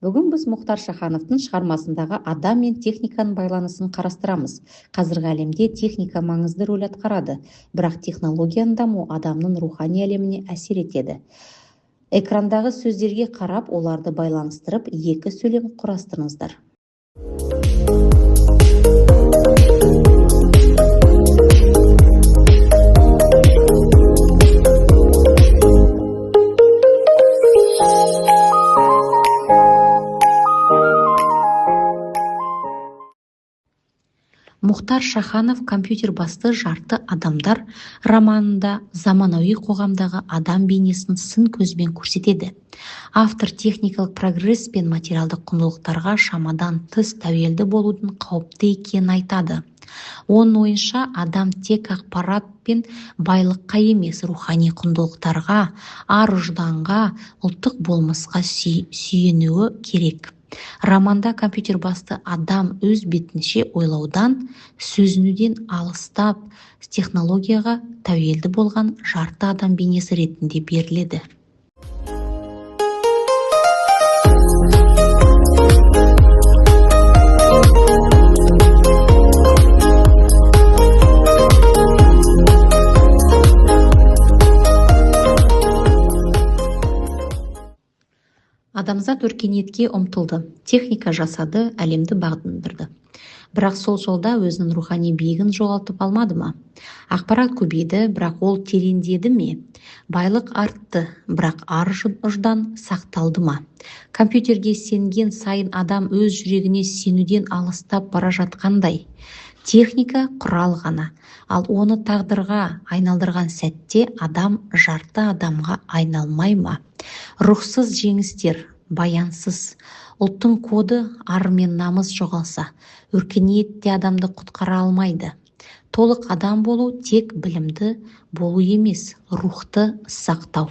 Бүгін біз Мұхтар Шахановтың шығармасындағы адам мен техниканың байланысын қарастырамыз. Қазіргі әлемде техника маңызды рөл атқарады, бірақ технологияның дамуы адамның рухани әлеміне әсер етеді. Экрандағы сөздерге қарап, оларды байланыстырып, екі сөйлем құрастырыңыздар. Мұхтар Шаханов компьютер басты жарты адамдар романында заманауи қоғамдағы адам бейнесін сын көзбен көрсетеді. Автор техникалық прогресс пен материалдық құндылықтарға шамадан тыс тәуелді болудың қауіпті екенін айтады. Оның ойынша, адам тек ақпарат пен байлыққа емес, рухани құндылықтарға, ар-ұжданға, ұлттық болмысқа сүйенуі керек. Романда компьютер басты адам өз бетінше ойлаудан, сөзінуден алыстап, технологияға тәуелді болған жарты адам бейнесі ретінде беріледі. Адамзат өркениетке ұмтылды, техника жасады, әлемді бағындырды. Бірақ сол жолда өзінің рухани биігін жоғалтып алмады ма? Ақпарат көбейді, бірақ ол тереңдеді ме? Байлық артты, бірақ ар-ұждан сақталды ма? Компьютерге сенген сайын адам өз жүрегіне сенуден алыстап бара жатқандай. Техника құрал ғана, ал оны тағдырға айналдырған сәтте адам жарты адамға айналмай ма? Рухсыз жеңістер, баянсыз, ұлттың коды ар мен намыс жоғалса, өркениет те адамды құтқара алмайды. Толық адам болу тек білімді болу емес, рухты сақтау.